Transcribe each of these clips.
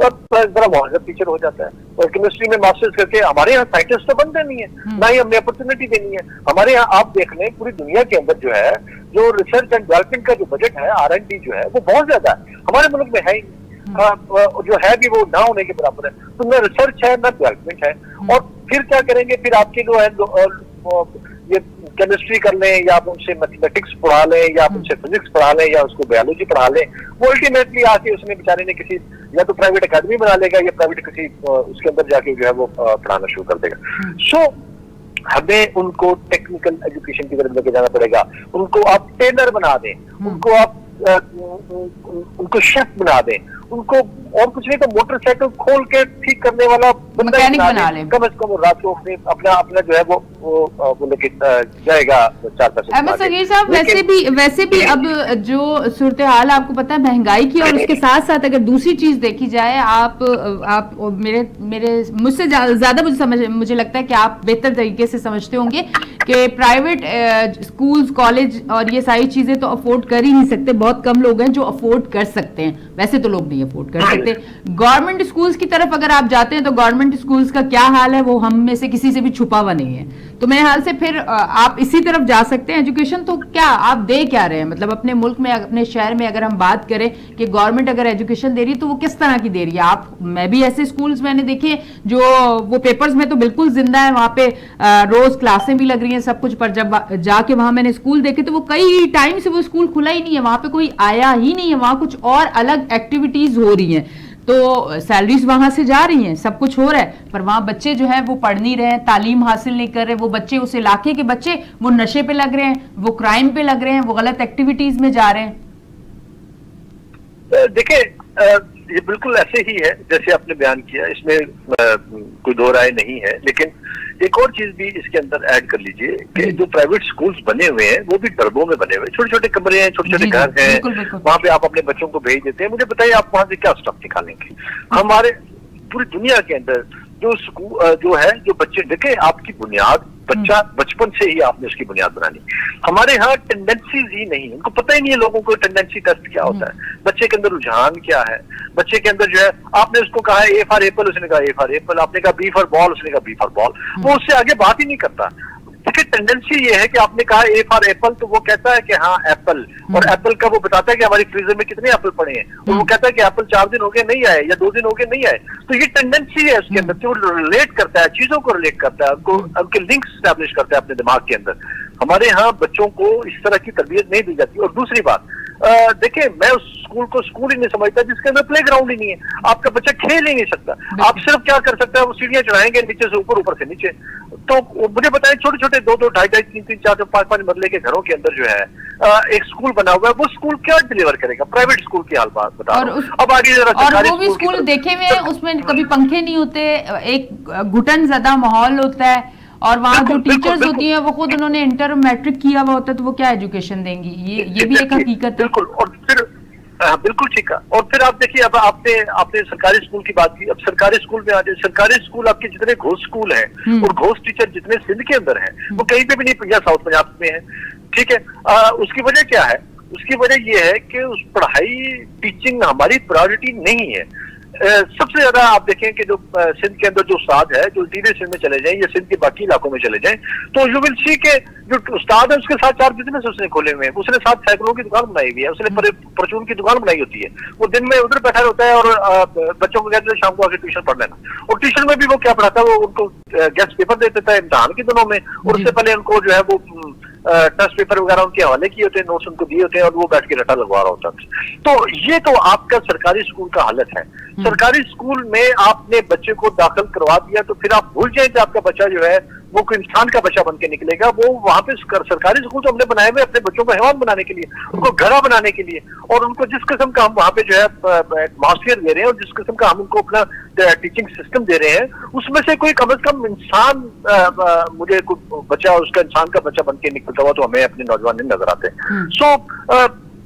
ذرا مہذب ٹیچر ہو جاتا ہے. اور کیمسٹری میں ماسٹرز کر کے ہمارے یہاں سائنٹسٹ تو بنتے نہیں ہے, نہ ہی ہم نے اپرچونٹی دینی ہے. ہمارے یہاں آپ دیکھ لیں پوری دنیا کے اندر جو ہے جو ریسرچ اینڈ ڈیولپمنٹ کا جو بجٹ ہے R&D جو ہے وہ بہت زیادہ ہے, ہمارے ملک میں ہے ہی جو ہے بھی وہ نہ ہونے کے برابر ہے. تو نہ ریسرچ ہے نہ ڈیولپمنٹ ہے. اور پھر کیا کریں گے, پھر آپ کے جو ہے یہ کیمسٹری کر لیں یا آپ ان سے میتھمیٹکس پڑھا لیں یا آپ ان سے فزکس پڑھا لیں یا اس کو بایولوجی پڑھا لیں, وہ الٹیمیٹلی آ کے اس نے بیچارے نے کسی یا تو پرائیویٹ اکیڈمی بنا لے گا یا پرائیویٹ کسی اس کے اندر جا کے جو ہے وہ پڑھانا شروع کر دے گا. سو ہمیں ان کو ٹیکنیکل ایجوکیشن کی طرف لے کے جانا پڑے گا. ان کو آپ ٹرینر بنا دیں, ان کو آپ ان کو شیف بنا دیں, ان کو اور کچھ نہیں تو موٹر سائیکل کھول کے ٹھیک کرنے والا مکینک بنا لیں. کم از کم رات کو اپنا جو ہے وہ لے کے جائے گا 4 پیسے. احمد صغیر صاحب ویسے بھی اب جو صورتحال آپ کو پتا ہے مہنگائی کی, اور اس کے ساتھ ساتھ اگر دوسری چیز دیکھی جائے, آپ مجھ سے زیادہ مجھے لگتا ہے کہ آپ بہتر طریقے سے سمجھتے ہوں گے کہ پرائیویٹ اسکولز کالج اور یہ ساری چیزیں تو افورڈ کر ہی نہیں سکتے. بہت کم لوگ ہیں جو افورڈ کر سکتے ہیں, ویسے تو لوگ نہیں افورڈ کر سکتے. گورنمنٹ اسکولز کی طرف اگر آپ جاتے ہیں تو گورنمنٹ اسکولز کا کیا حال ہے وہ ہم میں سے کسی سے بھی چھپا ہوا نہیں ہے. تو میرے حال سے پھر آپ اسی طرف جا سکتے ہیں. ایجوکیشن تو کیا آپ دے کیا رہے ہیں, مطلب اپنے ملک میں اپنے شہر میں اگر ہم بات کریں کہ گورنمنٹ اگر ایجوکیشن دے رہی ہے تو وہ کس طرح کی دے رہی ہے. میں بھی ایسے اسکولز میں نے دیکھے جو وہ پیپرز میں تو بالکل زندہ ہے, وہاں پہ روز کلاسیں بھی لگ رہی ہیں سب کچھ, پر جب جا کے وہاں میں نے اسکول دیکھے تو وہ کئی ٹائم سے وہ اسکول کھلا ہی نہیں ہے, وہاں پہ کوئی آیا ہی نہیں ہے, وہاں کچھ اور الگ ایکٹیویٹیز ہو رہی ہیں. تو سیلریز وہاں سے جا رہی ہیں, سب کچھ ہو رہا ہے, پر وہاں بچے جو ہیں وہ پڑھ نہیں رہے ہیں, تعلیم حاصل نہیں کر رہے. وہ بچے اس علاقے کے بچے وہ نشے پہ لگ رہے ہیں, وہ کرائم پہ لگ رہے ہیں, وہ غلط ایکٹیویٹیز میں جا رہے ہیں. دیکھیں یہ بالکل ایسے ہی ہے جیسے آپ نے بیان کیا, اس میں کوئی دو رائے نہیں ہے. لیکن ایک اور چیز بھی اس کے اندر ایڈ کر لیجئے کہ جو پرائیویٹ سکولز بنے ہوئے ہیں وہ بھی ڈربوں میں بنے ہوئے, چھوٹے چھوٹے کمرے ہیں, چھوٹے چھوٹے گھر ہیں, وہاں پہ آپ اپنے بچوں کو بھیج دیتے ہیں. مجھے بتائیے آپ وہاں سے کیا اسٹف نکالیں گے. ہمارے پوری دنیا کے اندر جو ہے جو بچے دیکھیں آپ کی بنیاد بچہ بچپن سے ہی آپ نے اس کی بنیاد بنانی. ہمارے ہاں ٹینڈنسیز ہی نہیں, ان کو پتہ ہی نہیں ہے لوگوں کو ٹینڈنسی ٹیسٹ کیا ہوتا ہے, بچے کے اندر رجحان کیا ہے, بچے کے اندر جو ہے آپ نے اس کو کہا اے فار ایپل, اس نے کہا اے فار ایپل, آپ نے کہا بی فار بال, اس نے کہا بی فار بال, وہ اس سے آگے بات ہی نہیں کرتا. دیکھیں ٹینڈنسی یہ ہے کہ آپ نے کہا اے فار ایپل تو وہ کہتا ہے کہ ہاں ایپل, اور ایپل کا وہ بتاتا ہے کہ ہماری فریزر میں کتنے ایپل پڑے ہیں, اور وہ کہتا ہے کہ ایپل 4 دن ہو گئے نہیں آئے یا 2 دن ہو گئے نہیں آئے. تو یہ ٹینڈنسی ہے اس کے اندر کہ وہ ریلیٹ کرتا ہے, چیزوں کو ریلیٹ کرتا ہے, ان کے لنکس اسٹیبلش کرتا ہے اپنے دماغ کے اندر. ہمارے ہاں بچوں کو اس طرح کی تربیت نہیں دی جاتی. اور دوسری بات دیکھیں میں اس اسکول کو اسکول ہی نہیں سمجھتا جس کے اندر پلے گراؤنڈ ہی نہیں ہے. آپ کا بچہ کھیل ہی نہیں سکتا. آپ صرف کیا کر سکتا ہے, وہ سیڑھیاں چڑھائیں گے نیچے سے اوپر, اوپر سے نیچے. تو مجھے بتائیں چھوٹے چھوٹے 2-2, 2.5-2, 3-3, 4-4, 5-5 مرلے کے گھروں کے اندر جو ہے ایک اسکول بنا ہوا ہے, وہ اسکول کیا ڈلیور کرے گا؟ پرائیویٹ اسکول کی حال بات بتا رہا ہوں. اب آگے ذرا اور وہ بھی اسکول دیکھے ہوئے ہیں, اس میں کبھی پنکھے نہیں ہوتے, ایک گھٹن زدہ ماحول ہوتا ہے, اور وہاں جو ٹیچرز ہوتی ہیں وہ خود انہوں نے انٹر میٹرک کیا ہوا ہوتا ہے, تو وہ کیا ایجوکیشن دیں گی. یہ بھی ایک حقیقت ہے. بالکل. اور پھر بالکل ٹھیک ہے. اور پھر آپ دیکھیے اب آپ نے سرکاری اسکول کی بات کی, اب سرکاری اسکول میں آ جائے. سرکاری اسکول آپ کے جتنے گھوس اسکول ہیں اور گھوس ٹیچر جتنے سندھ کے اندر ہیں وہ کہیں پہ بھی نہیں, یا ساؤتھ پنجاب میں ہیں, ٹھیک ہے. اس کی وجہ کیا ہے؟ اس کی وجہ یہ ہے کہ اس پڑھائی ٹیچنگ ہماری پرائورٹی نہیں ہے. سب سے زیادہ آپ دیکھیں کہ جو سندھ کے اندر جو استاد ہے, جو انٹیریئر سندھ میں چلے جائیں یا سندھ کے باقی علاقوں میں چلے جائیں, تو یو ول سی کہ جو استاد ہے اس کے ساتھ 4 بزنس اس نے کھولے ہوئے ہیں. اس نے 7 سائیکلوں کی دکان بنائی ہوئی ہے, اس نے پرچون کی دکان بنائی ہوتی ہے. وہ دن میں ادھر بیٹھا ہوتا ہے اور بچوں کو کہتے ہیں شام کو آ کے ٹیوشن پڑھ لینا. اور ٹیوشن میں بھی وہ کیا پڑھاتا ہے, وہ ان کو گیسٹ پیپر دے دیتا ہے امتحان کے دنوں میں, اور اس سے پہلے ان کو جو ہے وہ ٹیسٹ پیپر وغیرہ ان کے حوالے کیے ہوتے ہیں, نوٹس ان کو دیے ہوتے ہیں, اور وہ بیٹھ کے رٹا لگوا رہا ہوتا ہے. تو یہ تو آپ کا سرکاری اسکول کا حالت ہے. سرکاری اسکول میں آپ نے بچے کو داخل کروا دیا تو پھر آپ بھول جائیں کہ آپ کا بچہ جو ہے وہ کوئی انسان کا بچہ بن کے نکلے گا. وہ وہاں پہ سرکاری اسکول تو ہم نے بنائے ہوئے اپنے بچوں کو حیوان بنانے کے لیے, ان کو گھڑا بنانے کے لیے, اور ان کو جس قسم کا ہم وہاں پہ جو ہے ایٹماسفیئر دے رہے ہیں اور جس قسم کا ہم ان کو اپنا ٹیچنگ سسٹم دے رہے ہیں, اس میں سے کوئی کم از کم انسان مجھے کوئی بچہ اس کا انسان کا بچہ بن کے نکلتا ہوا تو ہمیں اپنے نوجوان نہیں نظر آتے. سو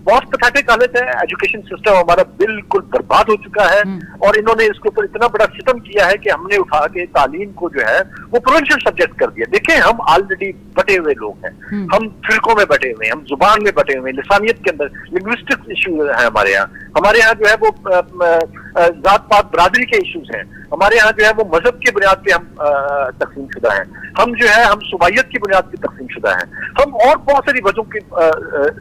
بہت پتھاٹک حالت ہے. ایجوکیشن سسٹم ہمارا بالکل برباد ہو چکا ہے, اور انہوں نے اس کے اوپر اتنا بڑا ستم کیا ہے کہ ہم نے اٹھا کے تعلیم کو جو ہے وہ پروونشل سبجیکٹ کر دیا. دیکھیں ہم آلریڈی بٹے ہوئے لوگ ہیں, ہم فرقوں میں بٹے ہوئے ہیں, ہم زبان میں بٹے ہوئے ہیں, لسانیت کے اندر لنگوسٹک ایشو ہے ہمارے یہاں. ہمارے یہاں جو ہے وہ ذات پات برادری کے ایشوز ہیں, ہمارے یہاں جو ہے وہ مذہب کی بنیاد پہ ہم تقسیم شدہ ہیں, ہم جو ہے ہم صوبائیت کی بنیاد پہ تقسیم شدہ ہیں, ہم اور بہت ساری وجہوں کی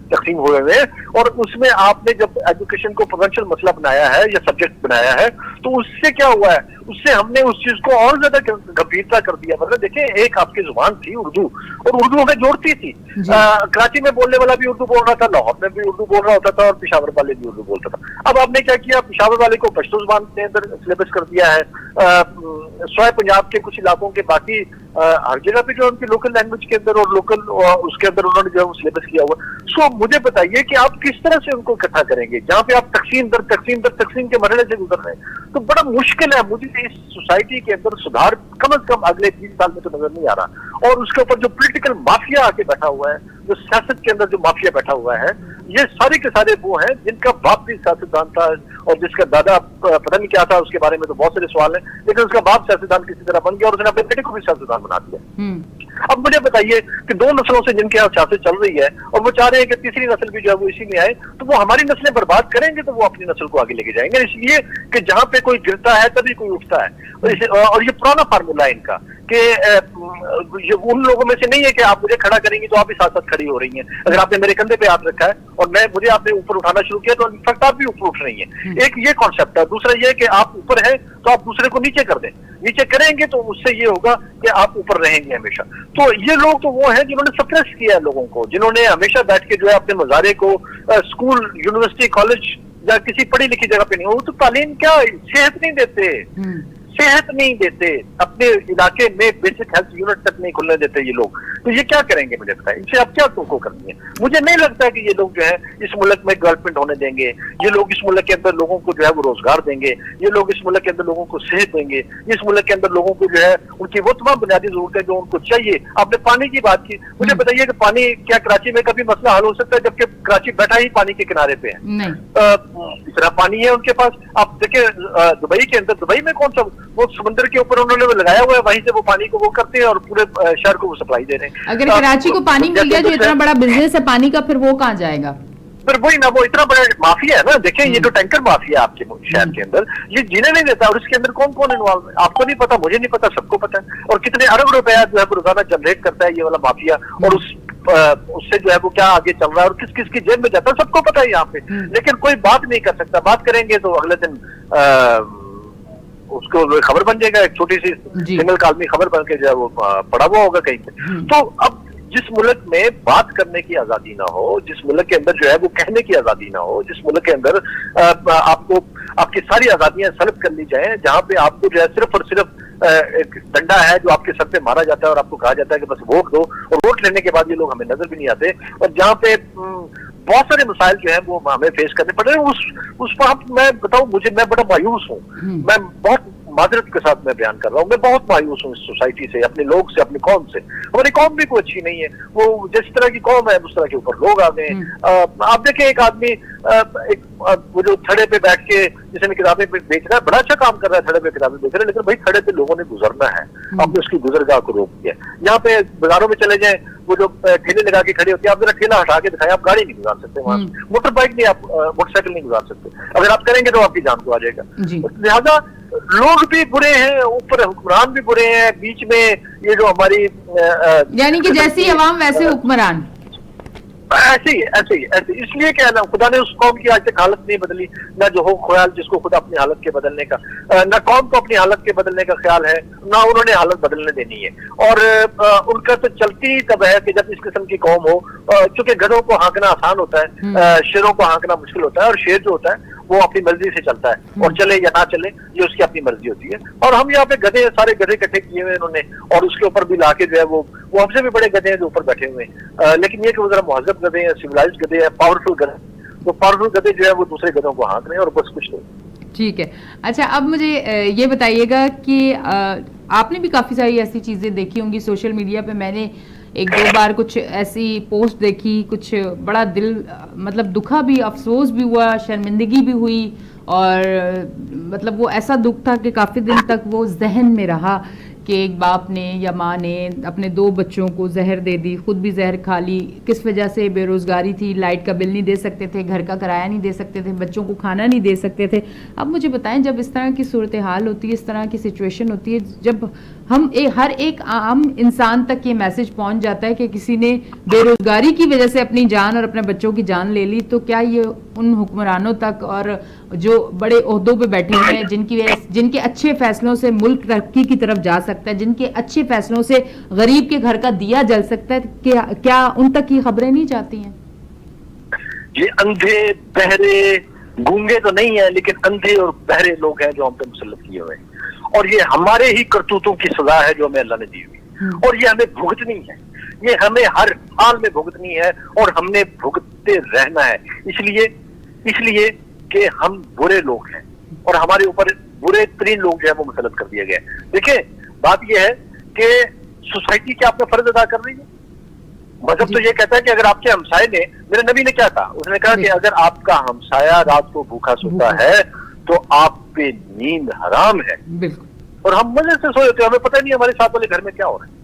تقسیم ہوئے ہوئے ہیں. اور اس میں آپ نے جب ایجوکیشن کو پروونشل مسئلہ بنایا ہے یا سبجیکٹ بنایا ہے تو اس سے کیا ہوا ہے, اس سے ہم نے اس چیز کو اور زیادہ گمبھیرتا کر دیا. مطلب دیکھیں, ایک آپ کی زبان تھی اردو, اور اردو ہمیں جوڑتی تھی. کراچی میں بولنے والا بھی اردو بول رہا تھا, لاہور میں بھی اردو بول رہا ہوتا تھا, اور پشاور والے بھی اردو بولتا تھا. اب آپ نے کیا کیا, پشاور والے کو پشتو زبان کے اندر سلیبس کر دیا ہے, سوائے پنجاب کے کچھ علاقوں کے باقی ہر جگہ پہ جو ان کی لوکل لینگویج کے اندر اور لوکل اس کے اندر انہوں نے جو ہے سلیبس کیا ہوا. سو مجھے بتائیے کہ آپ کس طرح سے ان کو اکٹھا کریں گے جہاں پہ آپ تقسیم در تقسیم کے مرحلے سے گزر رہے ہیں. تو بڑا مشکل ہے. مجھے اس سوسائٹی کے اندر سدھار کم از کم اگلے 20 سال میں تو نظر نہیں آ رہا. اور اس کے اوپر جو پولیٹیکل مافیا آ کے بیٹھا ہوا ہے, جو سیاست کے اندر جو مافیا بیٹھا ہوا ہے, یہ سارے کے سارے وہ ہیں جن کا باپ بھی سیاستدان تھا, اور جس کا دادا پتہ نہیں کیا تھا, اس کے بارے میں تو بہت سارے سوال ہیں, لیکن اس کا باپ سیاستدان کسی طرح بن گیا اور اس نے اپنے بیٹے کو بھی سیاستدان بنا دیا. اب مجھے بتائیے کہ 2 نسلوں سے جن کے یہاں سیاست چل رہی ہے اور وہ چاہ رہے ہیں کہ تیسری نسل بھی جو ہے وہ اسی میں آئے, تو وہ ہماری نسلیں برباد کریں گے تو وہ اپنی نسل کو آگے لے کے جائیں گے. اس لیے کہ جہاں پہ کوئی گرتا ہے تبھی کوئی اٹھتا ہے. اور یہ پرانا فارمولا ہے ان کا کہ ان لوگوں میں سے نہیں ہے کہ آپ مجھے کھڑا کریں گی تو آپ بھی ساتھ ساتھ کھڑی ہو رہی ہیں. اگر آپ نے میرے کندھے پہ ہاتھ رکھا ہے اور مجھے آپ نے اوپر اٹھانا شروع کیا تو انفیکٹ آپ بھی اوپر اٹھ رہی ہیں. ایک یہ کانسیپٹ ہے. دوسرا یہ کہ آپ اوپر ہیں تو آپ دوسرے کو نیچے کر دیں, نیچے کریں گے تو اس سے یہ ہوگا کہ آپ اوپر رہیں گے ہمیشہ. تو یہ لوگ تو وہ ہیں جنہوں نے سپریس کیا ہے لوگوں کو, جنہوں نے ہمیشہ بیٹھ کے جو ہے اپنے مظاہرے کو اسکول, یونیورسٹی, کالج یا کسی پڑھی لکھی جگہ پہ نہیں ہو. تو تعلیم کیا, صحت نہیں دیتے, صحت نہیں دیتے, اپنے علاقے میں بیسک ہیلتھ یونٹ تک نہیں کھلنے دیتے یہ لوگ. تو یہ کیا کریں گے مجھے بتائیں, ان سے اب کیا کو کرنی ہے. مجھے نہیں لگتا کہ یہ لوگ جو ہے اس ملک میں ڈیولپمنٹ ہونے دیں گے. یہ لوگ اس ملک کے اندر لوگوں کو جو ہے وہ روزگار دیں گے, یہ لوگ اس ملک کے اندر لوگوں کو صحت دیں گے, اس ملک کے اندر لوگوں کو جو ہے ان کی وہ تمام بنیادی ضرورتیں جو ان کو چاہیے. آپ نے پانی کی بات کی, مجھے بتائیے کہ پانی کیا کراچی میں کبھی مسئلہ حل ہو سکتا ہے جبکہ کراچی بیٹھا ہی پانی کے کنارے پہ ہے, اتنا پانی ہے ان کے پاس. آپ دیکھیں دبئی کے اندر, دبئی میں کون سا وہ سمندر کے اوپر انہوں نے وہ لگایا ہوا ہے, وہیں سے وہ پانی کو وہ کرتے ہیں اور پورے شہر کو وہ سپلائی دے رہے ہیں. اگر کراچی کو پانی مل گیا جو اتنا بڑا بزنس ہے پانی کا, پھر وہ کہاں جائے گا؟ پھر وہی نا, وہ اتنا بڑا مافیا ہے نا. دیکھیں یہ جو ٹینکر مافیا ہے آپ کے شہر کے اندر, یہ جینے نہیں دیتا. اور اس کے اندر کون کون انوالو ہے آپ کو نہیں پتا, مجھے نہیں پتا, سب کو پتا ہے. اور کتنے ارب روپیہ جو ہے روزانہ جنریٹ کرتا ہے یہ والا مافیا, اور اس سے جو ہے وہ کیا آگے چل رہا ہے اور کس کس کی جیب میں جاتا ہے سب کو پتا ہے یہاں پہ. لیکن کوئی بات نہیں کر سکتا. بات کریں گے تو اگلے دن اس کو خبر بن جائے گا, ایک چھوٹی سی سنگل کالمی خبر بن کے جو ہے وہ پڑا ہوا ہوگا کہیں پہ. تو اب جس ملک میں بات کرنے کی آزادی نہ ہو, جس ملک کے اندر جو ہے وہ کہنے کی آزادی نہ ہو, جس ملک کے اندر آپ کی ساری آزادیاں سلب کر لی جائیں, جہاں پہ آپ کو جو ہے صرف اور صرف ایک ڈنڈا ہے جو آپ کے سر پہ مارا جاتا ہے اور آپ کو کہا جاتا ہے کہ بس ووٹ دو, اور ووٹ لینے کے بعد یہ لوگ ہمیں نظر بھی نہیں آتے, اور جہاں پہ بہت سارے مسائل جو ہیں وہ ہمیں فیس کرنے پڑ رہے ہیں, اس وقت میں بتاؤں میں بڑا مایوس ہوں. میں بہت معذرت کے ساتھ میں بیان کر رہا ہوں, میں بہت مایوس ہوں اس سوسائٹی سے, اپنے لوگ سے, اپنی قوم سے. ہماری قوم بھی کوئی اچھی نہیں ہے. وہ جس طرح کی قوم ہے اس طرح کے اوپر لوگ آ گئے ہیں. آپ دیکھیں ایک آدمی وہ جو تھڑے پہ بیٹھ کے جس نے کتابیں بیچ رہا ہے, بڑا اچھا کام کر رہا ہے, تھڑے پہ کتابیں بیچ رہا ہے, لیکن بھائی تھڑے پہ لوگوں نے گزرنا ہے, آپ نے اس کی گزرگاہ کو روک دیا. یہاں پہ بازاروں میں چلے جائیں, وہ جو ٹھیلے لگا کے کھڑے ہوتے ہیں, آپ ذرا ٹھیلا ہٹا کے دکھائیں, آپ گاڑی نہیں گزار سکتے وہاں, موٹر بائک نہیں, آپ موٹر سائیکل نہیں گزار سکتے. اگر آپ کریں گے تو آپ کی جان کو آ جائے گا. لہٰذا لوگ بھی برے ہیں, اوپر حکمران بھی برے ہیں, بیچ میں یہ جو ہماری یعنی کہ جیسی عوام ویسے حکمران, ایسے ہی. اس لیے کہ خدا نے اس قوم کی آج تک حالت نہیں بدلی, نہ جو ہو خیال جس کو خدا اپنی حالت کے بدلنے کا, نہ قوم کو اپنی حالت کے بدلنے کا خیال ہے, نہ انہوں نے حالت بدلنے دینی ہے. اور ان کا تو چلتی تب ہے کہ جب اس قسم کی قوم ہو, چونکہ گدھوں کو ہانکنا آسان ہوتا ہے, شیروں کو ہانکنا مشکل ہوتا ہے, اور شیر جو ہوتا ہے وہ اپنی مرضی سے چلتا ہے, اور چلے یا نہ چلے یہ اس کی اپنی مرضی ہوتی ہے. اور ہم یہاں پہ گدھے, سارے گدھے اکٹھے کیے ہوئے انہوں نے, اور اس کے اوپر بھی لا کے جو ہے وہ ہم سے بھی بڑے گدھے ہیں جو اوپر بیٹھے ہوئے ہیں. لیکن یہ کہ وہ ذرا مہذب گدھے ہیں, سویلائزڈ گدھے ہیں, پاورفل گدھے. تو پاورفل گدھے جو ہے وہ دوسرے گدھوں کو ہانک رہے ہیں اور بس کچھ نہیں. ٹھیک ہے. اچھا اب مجھے یہ بتائیے گا کہ آپ نے بھی کافی ساری ایسی چیزیں دیکھی ہوں گی سوشل میڈیا پہ. میں نے ایک دو بار کچھ ایسی پوسٹ دیکھی, کچھ بڑا دل مطلب دکھا بھی, افسوس بھی ہوا, شرمندگی بھی ہوئی, اور مطلب وہ ایسا دکھ تھا کہ کافی دن تک وہ ذہن میں رہا کہ ایک باپ نے یا ماں نے اپنے 2 بچوں کو زہر دے دی, خود بھی زہر کھا لی, کس وجہ سے؟ بے روزگاری تھی, لائٹ کا بل نہیں دے سکتے تھے, گھر کا کرایہ نہیں دے سکتے تھے, بچوں کو کھانا نہیں دے سکتے تھے. اب مجھے بتائیں, جب اس طرح کی صورتحال ہوتی ہے, اس طرح کی سچویشن ہوتی ہے, جب ہم ہر ایک عام انسان تک یہ میسج پہنچ جاتا ہے کہ کسی نے بے روزگاری کی وجہ سے اپنی جان اور اپنے بچوں کی جان لے لی, تو کیا یہ ان حکمرانوں تک اور جو بڑے عہدوں پہ بیٹھے ہوئے ہیں, جن کے اچھے فیصلوں سے ملک ترقی کی طرف جا سکتا ہے, جن کے اچھے فیصلوں سے غریب کے گھر کا دیا جل سکتا ہے, کیا ان تک یہ خبریں نہیں جاتی ہیں؟ یہ اندھے بہرے گونگے تو نہیں ہیں, لیکن اندھے اور بہرے لوگ ہیں جو ہم پہ مسلط کیے ہوئے ہیں, اور یہ ہمارے ہی کرتوتوں کی سزا ہے جو ہمیں اللہ نے دی ہوئی, اور یہ ہمیں بھگتنی ہے, یہ ہمیں ہر حال میں بھگتنی ہے, اور ہم نے بھگتتے رہنا ہے. اس لیے کہ ہم برے لوگ ہیں, اور ہمارے اوپر برے ترین لوگ جو ہے وہ مسلط کر دیا گیا ہے. دیکھیں, بات یہ ہے کہ سوسائٹی کیا اپنا فرض ادا کر رہی ہے؟ مذہب تو یہ کہتا ہے کہ اگر آپ کے ہمسائے نے, میرے نبی نے کیا کہا, اس نے کہا کہ اگر آپ کا ہمسایہ رات کو بھوکا سوتا ہے تو آپ پہ نیند حرام ہے. اور ہم مزے سے سوئے ہوتے ہیں, ہمیں پتہ نہیں ہمارے ساتھ والے گھر میں کیا ہو رہا ہے.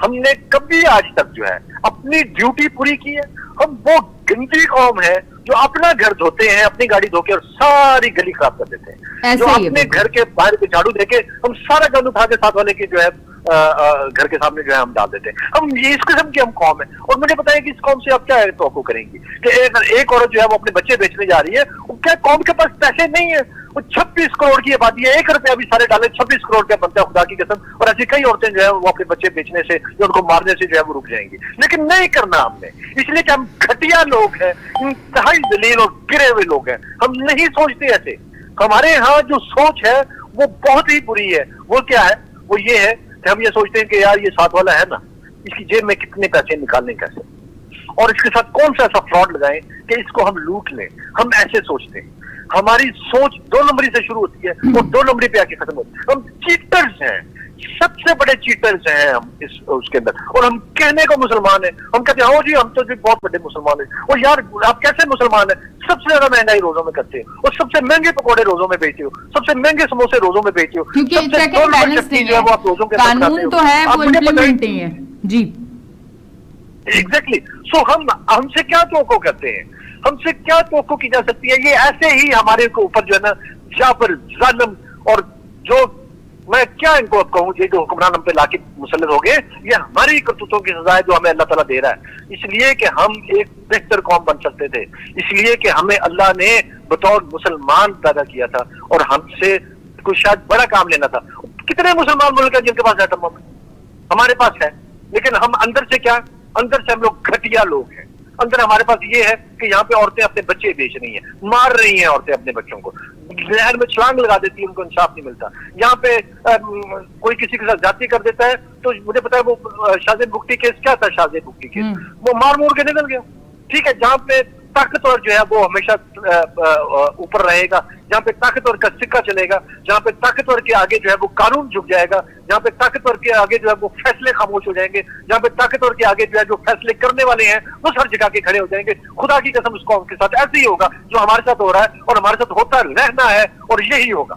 ہم نے کبھی آج تک جو ہے اپنی ڈیوٹی پوری کی ہے؟ ہم وہ گندی قوم ہے جو اپنا گھر دھوتے ہیں, اپنی گاڑی دھو کے, اور ساری گلی خراب کر دیتے ہیں, جو اپنے گھر کے باہر پہ جھاڑو دے کے ہم سارا گند اٹھا کے ساتھ والے کی جو ہے گھر کے سامنے جو ہے ہم ڈال دیتے ہیں. ہم یہ اس قسم کی ہم قوم ہے, اور مجھے بتائیں کہ اس قوم سے آپ کیا توقع کریں گی کہ ایک عورت جو ہے وہ اپنے بچے بیچنے جا رہی ہے, کیا قوم کے پاس پیسے نہیں ہے؟ وہ 26 کروڑ کی آبادی ہے, 1 روپیہ بھی سارے ڈالے 26 کروڑ کا بنتا ہے, خدا کی قسم. اور ایسی کئی عورتیں جو ہے وہ اپنے بچے بیچنے سے, جو ان کو مارنے سے جو ہے وہ رک جائیں گی, لیکن نہیں کرنا ہم نے, اس لیے کہ ہم گھٹیا لوگ ہیں, انتہائی ذلیل اور گرے ہوئے لوگ ہیں. ہم نہیں سوچتے ایسے. ہمارے ہاں جو سوچ ہے وہ بہت ہی بری ہے. وہ کیا ہے؟ وہ یہ ہے کہ ہم یہ سوچتے ہیں کہ یار یہ ساتھ والا ہے نا, اس کی جیب میں کتنے پیسے نکالنے کیسے, اور اس کے ساتھ کون سا ایسا فراڈ لگائیں کہ اس کو ہم لوٹ لیں. ہم ایسے سوچتے ہیں. ہماری سوچ 2 نمبری سے شروع ہوتی ہے اور 2 نمبری پہ آ کے ختم ہوتی ہے. ہم چیٹرز ہیں, سب سے بڑے چیٹرز ہیں ہم اس کے اندر, اور ہم کہنے کو مسلمان ہیں. ہم کہتے ہیں جی ہم تو جی بہت بڑے مسلمان ہیں. اور یار آپ کیسے مسلمان ہیں؟ سب سے زیادہ مہنگائی روزوں میں کرتے ہو, اور سب سے مہنگے پکوڑے روزوں میں بیچتے ہو, سب سے مہنگے سموسے روزوں میں بیچتے ہو, قانون تو ہے وہ امپلیمنٹ نہیں ہے. جی ایگزیکٹلی. سو ہم سے کیا توقع کرتے ہیں؟ ہم سے کیا توقع کی جا سکتی ہے؟ یہ ایسے ہی ہمارے اوپر جو ہے نا جابر ظالم, اور جو میں کیا ان کو کہوں, یہ جو حکمران ہم پہ لا کے مسلط ہو گئے, یہ ہماری کرتوتوں کی سزا ہے جو ہمیں اللہ تعالیٰ دے رہا ہے. اس لیے کہ ہم ایک بہتر قوم بن سکتے تھے, اس لیے کہ ہمیں اللہ نے بطور مسلمان پیدا کیا تھا, اور ہم سے کوئی شاید بڑا کام لینا تھا. کتنے مسلمان ملک ہیں جن کے پاس ایٹم بم ہے؟ ہمارے پاس ہے, لیکن ہم اندر سے کیا, اندر سے ہم لوگ گھٹیا لوگ ہیں. اندر ہمارے پاس یہ ہے کہ یہاں پہ عورتیں اپنے بچے بیچ رہی ہیں, مار رہی ہیں عورتیں اپنے بچوں کو, نہر میں چھلانگ لگا دیتی ہیں, ان کو انصاف نہیں ملتا. یہاں پہ کوئی کسی کے ساتھ زیادتی کر دیتا ہے تو مجھے پتا ہے وہ شازیہ بگٹی کیس کیا تھا, شازیہ بگٹی کیس, وہ مار مور کے نکل گیا. ٹھیک ہے, جہاں پہ طاقتور جو ہے وہ ہمیشہ اوپر رہے گا, جہاں پہ طاقتور کا سکہ چلے گا, جہاں پہ طاقتور کے آگے جو ہے وہ قانون جھک جائے گا, جہاں پہ طاقتور کے آگے جو ہے وہ فیصلے خاموش ہو جائیں گے, جہاں پہ طاقتور کے آگے جو ہے جو فیصلے کرنے والے ہیں وہ سر جھکا کے کھڑے ہو جائیں گے. خدا کی قسم اس قوم کے ساتھ ایسے ہی ہوگا جو ہمارے ساتھ ہو رہا ہے, اور ہمارے ساتھ ہوتا رہنا ہے, اور یہی ہوگا.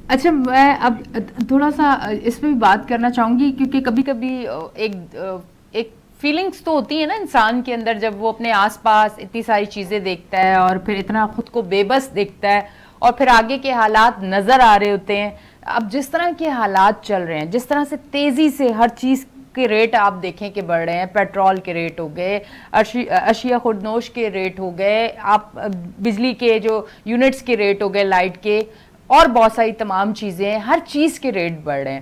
اچھا, میں اب تھوڑا سا اس پہ بھی بات کرنا چاہوں گی, کیونکہ کبھی کبھی ایک فیلنگز تو ہوتی ہیں نا انسان کے اندر, جب وہ اپنے آس پاس اتنی ساری چیزیں دیکھتا ہے اور پھر اتنا خود کو بے بس دیکھتا ہے, اور پھر آگے کے حالات نظر آ رہے ہوتے ہیں. اب جس طرح کے حالات چل رہے ہیں, جس طرح سے تیزی سے ہر چیز کے ریٹ آپ دیکھیں کہ بڑھ رہے ہیں, پیٹرول کے ریٹ ہو گئے, اشیاء خودنوش کے ریٹ ہو گئے, آپ بجلی کے جو یونٹس کے ریٹ ہو گئے, لائٹ کے, اور بہت ساری تمام چیزیں, ہر چیز کے ریٹ بڑھ رہے ہیں.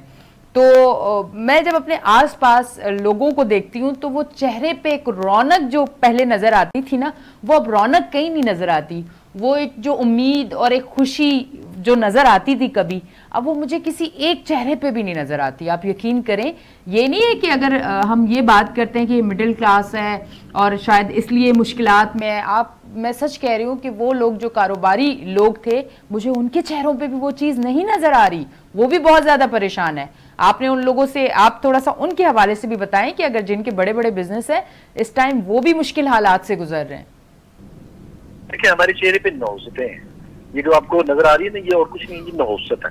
تو میں جب اپنے آس پاس لوگوں کو دیکھتی ہوں تو وہ چہرے پہ ایک رونق جو پہلے نظر آتی تھی نا, وہ اب رونق کہیں نہیں نظر آتی. وہ ایک جو امید اور ایک خوشی جو نظر آتی تھی کبھی, اب وہ مجھے کسی ایک چہرے پہ بھی نہیں نظر آتی. آپ یقین کریں, یہ نہیں ہے کہ اگر ہم یہ بات کرتے ہیں کہ یہ مڈل کلاس ہے اور شاید اس لیے مشکلات میں ہے, میں سچ کہہ رہی ہوں کہ وہ لوگ جو کاروباری لوگ تھے, مجھے ان کے چہروں پہ بھی وہ چیز نہیں نظر آ رہی, وہ بھی بہت زیادہ پریشان ہے. آپ نے ان لوگوں سے, آپ تھوڑا سا ان کے حوالے سے بھی بتائیں کہ اگر جن کے بڑے بڑے بزنس ہیں اس ٹائم وہ بھی مشکل حالات سے گزر رہے ہیں. دیکھیں, ہمارے چہرے پہ نحوستیں ہیں, یہ جو آپ کو نظر آ رہی ہے نا, یہ اور کچھ نہیں, یہ نحوست ہے.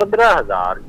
15,000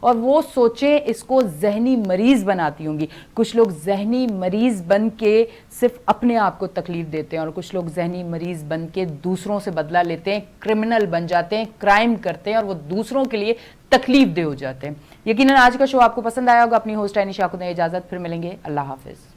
اور وہ سوچیں اس کو ذہنی مریض بناتی ہوں گی. کچھ لوگ ذہنی مریض بن کے صرف اپنے آپ کو تکلیف دیتے ہیں اور کچھ لوگ ذہنی مریض بن کے دوسروں سے بدلہ لیتے ہیں, کرمنل بن جاتے ہیں, کرائم کرتے ہیں اور وہ دوسروں کے لیے تکلیف دہ ہو جاتے ہیں. یقیناً آج کا شو آپ کو پسند آیا ہوگا. اپنی ہوسٹ عائنی شاہ کو دیں اجازت, پھر ملیں گے. اللہ حافظ.